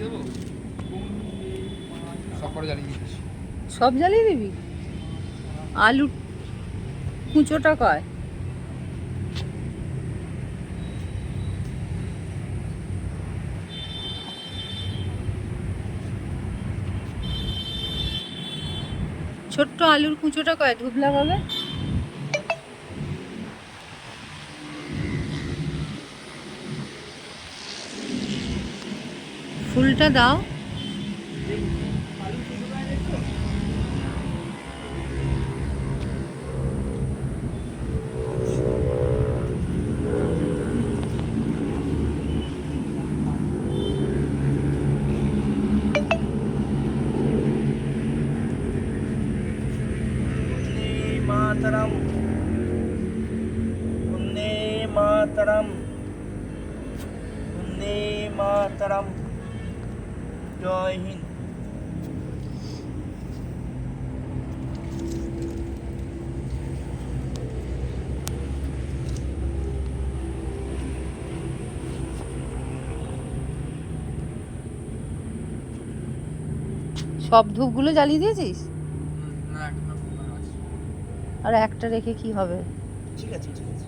দেবো, সব করে জ্বালিয়ে দিচ্ছি। সব জ্বালিয়ে দিবি? আলু কুঁচোটা কয়? ছোট্ট আলুর কুঁচোটা কয় ধুবলা ভাবে? ফুলটা দাও। মাতরম, বন্দে মাতরম, বন্দে মাতরম, জয় হিন্দ। সব ধূপগুলো জ্বালিয়ে দিয়েছিস? না, একটা ফোকার আছে। আর একটা রেখে কি হবে? ঠিক আছে, ঠিক আছে।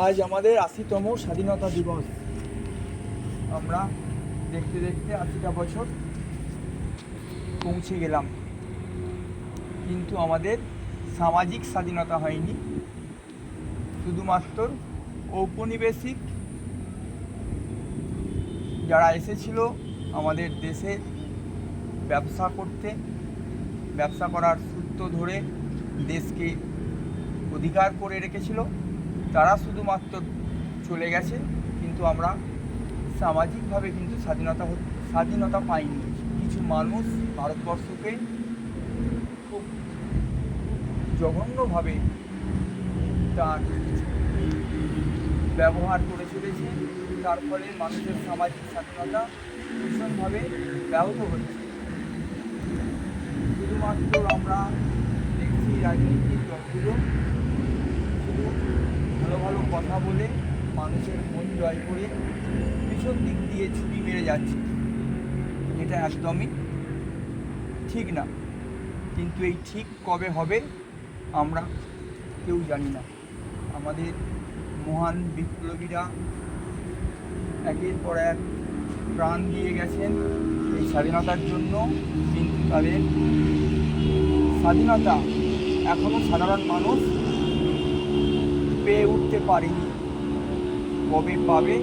আজ আমাদের ৮০তম স্বাধীনতা দিবস। আমরা দেখতে দেখতে ৮০টা বছর পৌঁছে গেলাম, কিন্তু আমাদের সামাজিক স্বাধীনতা হয়নি। শুধুমাত্র ঔপনিবেশিক যারা এসেছিল আমাদের দেশে ব্যবসা করতে, ব্যবসা করার সূত্র ধরে দেশকে অধিকার করে রেখেছিল, তারা শুধুমাত্র চলে গেছে, কিন্তু আমরা সামাজিকভাবে কিন্তু স্বাধীনতা পাইনি। কিছু মানুষ ভারতবর্ষকে খুব জঘন্যভাবে তার ব্যবহার করে চলেছে, তার ফলে মানুষের সামাজিক স্বাধীনতা ভীষণভাবে ব্যাহত হচ্ছে। শুধুমাত্র আমরা দেখছি রাজনীতির দলগুলো শুধু ভালো ভালো কথা বলে মানুষের মন জয় করে পিছন দিক দিয়ে ছুরি মেরে যাচ্ছে, এটা একদমই ঠিক না। কিন্তু এই ঠিক কবে হবে আমরা কেউ জানি না। আমাদের মহান বিপ্লবীরা একের পর এক প্রাণ দিয়ে গেছেন এই স্বাধীনতার জন্য, কিন্তু তাদের স্বাধীনতা এখনও সাধারণ মানুষ পেয়ে উঠতে পারেনি। কবে পাবে,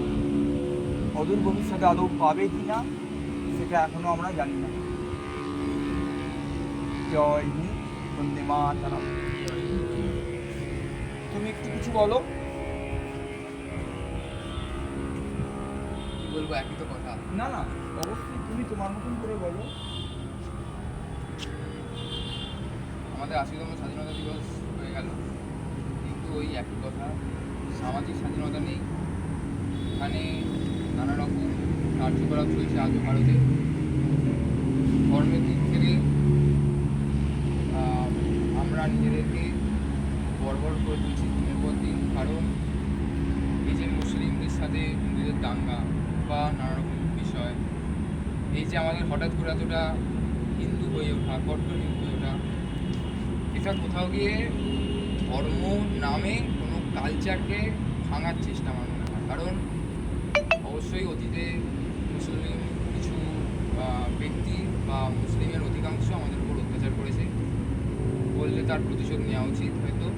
অদূর ভবিষ্যতে আদৌ পাবে কি না, সেটা এখনও আমরা জানি না। জয় হিন্দ, বন্দে মাতরম। তুমি একটু কিছু বলো। বলবো একই তো কথা। না না, অবশ্যই তুমি তোমার মতন করে বলো। আমাদের ৮০তম স্বাধীনতা দিবস হয়ে গেল, কিন্তু ওই একই কথা, সামাজিক স্বাধীনতা নেই। এখানে নানা রকম কার্যকলাপ চলছে আজও ভারতে। ধর্মের দিক থেকে আমরা নিজেদেরকে বর্বর করে তুলছি দিনের পর দিন। কারণ এই যে মুসলিমদের সাথে হিন্দুদের দাঙ্গা বা নানা রকম বিষয়, এই যে আমাদের হঠাৎ করে এতটা হিন্দু হয়ে ওঠা, কট্টর হিন্দু হয়ে ওঠা, এটা কোথাও গিয়ে ধর্ম নামে কোনো কালচারকে ভাঙার চেষ্টা আমার মনে হয়। কারণ অবশ্যই অতীতে মুসলিম কিছু ব্যক্তি বা মুসলিমের অধিকাংশ আমাদের উপর অত্যাচার করেছে, বললে তার প্রতিশোধ নেওয়া উচিত হয়তো,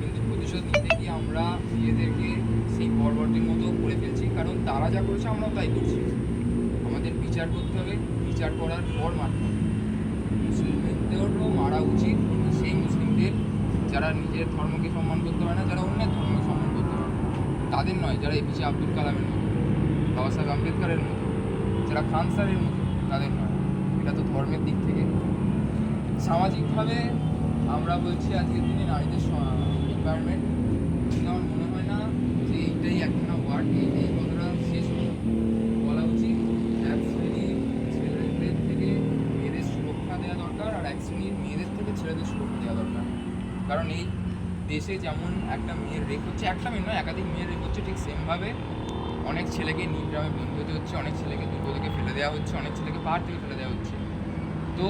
কিন্তু প্রতিশোধ নিতে গিয়ে আমরা নিজেদেরকে সেই বর্বরটির মতো করে ফেলছি। কারণ তারা যা করেছে আমরাও তাই করছি। আমাদের বিচার করতে হবে, বিচার করার পর মারতে হবে। মুসলিমদেরও মারা উচিত, কিন্তু সেই মুসলিমদের যারা নিজের ধর্মকে সম্মান করতে পারে না, যারা অন্যের ধর্মকে সম্মান করতে পারে তাদের নয়, যারা এপিজে আব্দুল কালামের মতো, বাবা সাহেব আম্বেদকরের মতো, যারা খান স্যারের মতো, তাদের নয়। এটা তো ধর্মের দিক থেকে। সামাজিকভাবে আমরা বলছি আজকের দিনে নারীদের এনভায়রনমেন্ট, কিন্তু আমার মনে হয় না যে এইটাই একখানা ওয়ার্ড, এই কথাটা শেষ বলা উচিত। এক শ্রেণীর ছেলেদের থেকে মেয়েদের সুরক্ষা দেওয়া দরকার, আর এক শ্রেণীর মেয়েদের থেকে ছেলেদের সুরক্ষা দেওয়া দরকার। কারণ এই দেশে যেমন একটা মেয়ের রেপ হচ্ছে, একটা মেয়ে নয় একাধিক মেয়ের রেপ হচ্ছে, ঠিক সেমভাবে অনেক ছেলেকে নির্গ্রামে বন্দি হতে হচ্ছে, অনেক ছেলেকে দুর্গ থেকে ফেলে দেওয়া হচ্ছে, অনেক ছেলেকে পাহাড় থেকে ফেলে দেওয়া হচ্ছে। তো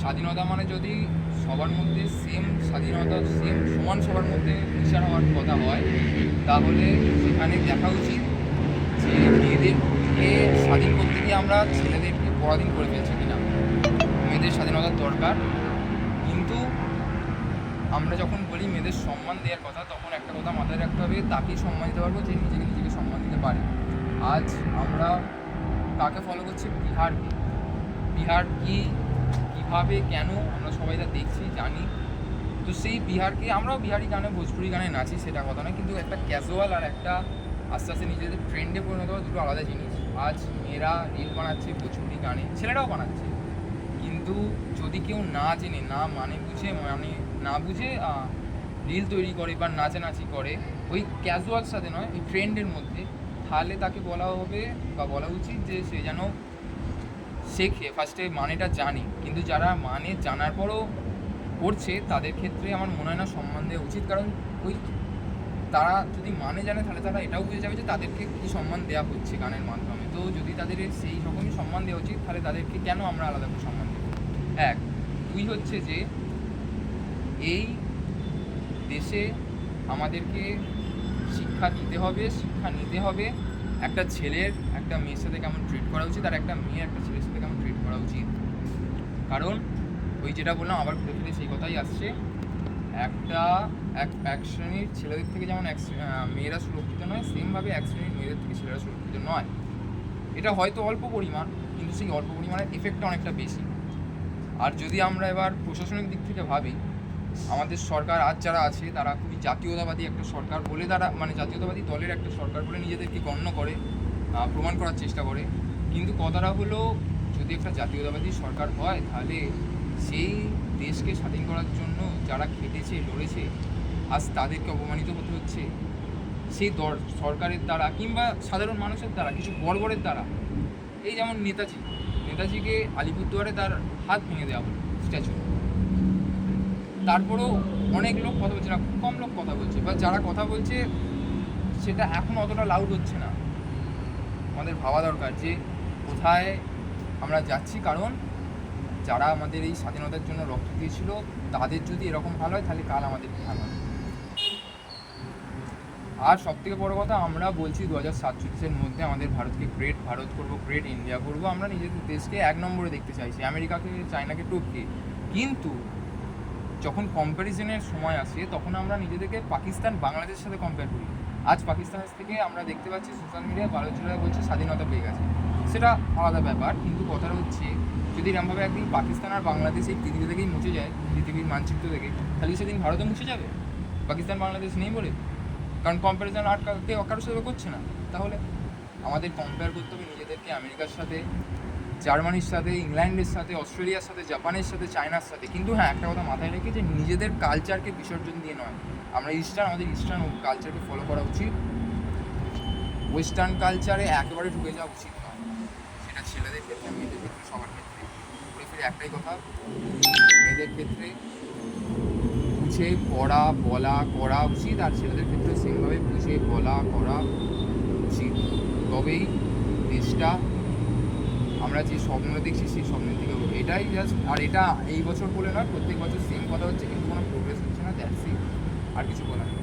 স্বাধীনতা মানে যদি সবার মধ্যে সেম স্বাধীনতা, সেম সমান সবার মধ্যে বিচার হওয়ার কথা হয়, তাহলে সেখানে দেখা উচিত যে মেয়েদেরকে স্বাধীন করতে গিয়ে আমরা ছেলেদেরকে পরাধীন করে ফেলছি কিনা। মেয়েদের স্বাধীনতার দরকার, কিন্তু আমরা যখন বলি মেয়েদের সম্মান দেওয়ার কথা, তখন একটা কথা মাথায় রাখতে হবে, তাকেই সম্মান দিতে পারবো যে নিজেকে সম্মান দিতে পারে। আজ আমরা কাকে ফলো করছি? বিহার কীভাবে কেন আমরা সবাই তা দেখছি জানি। তো সেই বিহারকে আমরাও বিহারি গানে ভোজপুরি গানে নাচি, সেটা কথা নয়, কিন্তু একটা ক্যাজুয়াল আর একটা আস্তে আস্তে নিজেদের ট্রেন্ডে পরিণত হওয়া দুটো আলাদা জিনিস। আজ মেয়েরা রিল বানাচ্ছে ভোজপুরি গানে, ছেলেরাও বানাচ্ছে, কিন্তু যদি কেউ না জেনে না না বুঝে রিল তৈরি করে বা নাচানাচি করে ওই ক্যাজুয়াল সাথে নয়, ওই ট্রেন্ডের মধ্যে, তাহলে তাকে বলা হবে বা বলা উচিত যে সে যেন শেখে, ফার্স্টে মানেটা জানি। কিন্তু যারা মানে জানার পরও করছে তাদের ক্ষেত্রে আমার মনে হয় না সম্মান দেওয়া উচিত, কারণ ওই তারা যদি মানে জানে তাহলে তারা এটাও বুঝে যাবে যে তাদেরকে কী সম্মান দেওয়া হচ্ছে গানের মাধ্যমে। তো যদি তাদের সেই রকমই সম্মান দেওয়া উচিত, তাহলে তাদেরকে কেন আমরা আলাদা করে সম্মান দেব? এক, দুই হচ্ছে যে এই দেশে আমাদেরকে শিক্ষা নিতে হবে একটা ছেলের একটা মেয়ের সাথে কেমন ট্রিট করা উচিত, আর একটা মেয়ে একটা ছেলের সাথে কেমন ট্রিট করা উচিত। কারণ ওই যেটা বললাম আবার ঘুরে ফিরে সেই কথাই আসছে, এক শ্রেণীর ছেলেদের থেকে যেমন মেয়েরা সুরক্ষিত নয়, সেমভাবে এক শ্রেণীর মেয়েদের থেকে ছেলেরা সুরক্ষিত নয়। এটা হয়তো অল্প পরিমাণ, কিন্তু সেই অল্প পরিমাণের এফেক্টটা অনেকটা বেশি। আর যদি আমরা এবার প্রশাসনিক দিক থেকে ভাবি, আমাদের সরকার আজ যারা আছে তারা খুবই জাতীয়তাবাদী একটা সরকার বলে, তারা মানে জাতীয়তাবাদী দলের একটা সরকার বলে নিজেদেরকে গণ্য করে, প্রমাণ করার চেষ্টা করে। কিন্তু কথাটা হলো, যদি একটা জাতীয়তাবাদী সরকার হয় তাহলে সেই দেশকে স্বাধীন করার জন্য যারা খেটেছে লড়েছে, আজ তাদেরকে অপমানিত হতে হচ্ছে সেই সরকারের দ্বারা কিংবা সাধারণ মানুষের দ্বারা, কিছু বর্বরের দ্বারা। এই যেমন নেতাজিকে আলিপুরদুয়ারে তার হাত ভেঙে দেওয়া হলো স্ট্যাচু, তারপরেও অনেক লোক কথা বলছে না, খুব কম লোক কথা বলছে, বা যারা কথা বলছে সেটা এখন অতটা লাউড হচ্ছে না। আমাদের ভাবা দরকার যে কোথায় আমরা যাচ্ছি, কারণ যারা আমাদের এই স্বাধীনতার জন্য রক্ত দিয়েছিল তাদের যদি এরকম ভালো হয় তাহলে কাল আমাদের ভালো হবে। আর সবথেকে বড় কথা, আমরা বলছি 2047-এর মধ্যে আমাদের ভারতকে গ্রেট ভারত করবো, গ্রেট ইন্ডিয়া করবো, আমরা নিজেদের দেশকে 1 নম্বরে দেখতে চাইছি, আমেরিকাকে চায়নাকে টপকে। কিন্তু যখন কম্প্যারিজনের সময় আসে তখন আমরা নিজেদেরকে পাকিস্তান বাংলাদেশের সাথে কম্পেয়ার করি। আজ পাকিস্তানের থেকে আমরা দেখতে পাচ্ছি সোশ্যাল মিডিয়ায় ভারতীয়রা বলছে স্বাধীনতা পেয়ে গেছে, সেটা আলাদা ব্যাপার। কিন্তু কথাটা হচ্ছে, যদি এরকমভাবে একদিন পাকিস্তান আর বাংলাদেশ এই পৃথিবী থেকেই মুছে যায়, পৃথিবীর মানচিত্র থেকে, তাহলে সেদিন ভারতও মুছে যাবে, পাকিস্তান বাংলাদেশ নেই বলে। কারণ কম্প্যারিজন আর কেউ কারোর সাথে করছে না। তাহলে আমাদের কম্পেয়ার করতে হবে নিজেদেরকে আমেরিকার সাথে, জার্মানির সাথে, ইংল্যান্ডের সাথে, অস্ট্রেলিয়ার সাথে, জাপানের সাথে, চায়নার সাথে। কিন্তু হ্যাঁ, একটা কথা মাথায় রেখে, যে নিজেদের কালচারকে বিসর্জন দিয়ে নয়। আমরা আমাদের ইস্টার্ন কালচারকে ফলো করা উচিত, ওয়েস্টার্ন কালচারে একেবারে ঢুকে যাওয়া উচিত নয়। সেটা ছেলেদের ক্ষেত্রে, মেয়েদের ক্ষেত্রে, সবার ক্ষেত্রে। ঘুরে ফিরে একটাই কথা, মেয়েদের ক্ষেত্রে বুঝে পড়া বলা করা উচিত, আর ছেলেদের ক্ষেত্রে সেমভাবে বুঝে বলা করা উচিত। তবেই দেশটা আমরা যে স্বপ্ন দেখছি সেই স্বপ্নের দিকে উঠবে। এটাই জাস্ট, আর এটা এই বছর বলে নয়, প্রত্যেক বছর সেম কথা হচ্ছে, কিন্তু কোনো প্রোগ্রেস হচ্ছে না, দ্যাটস ইট, আর কিছু বলার নেই।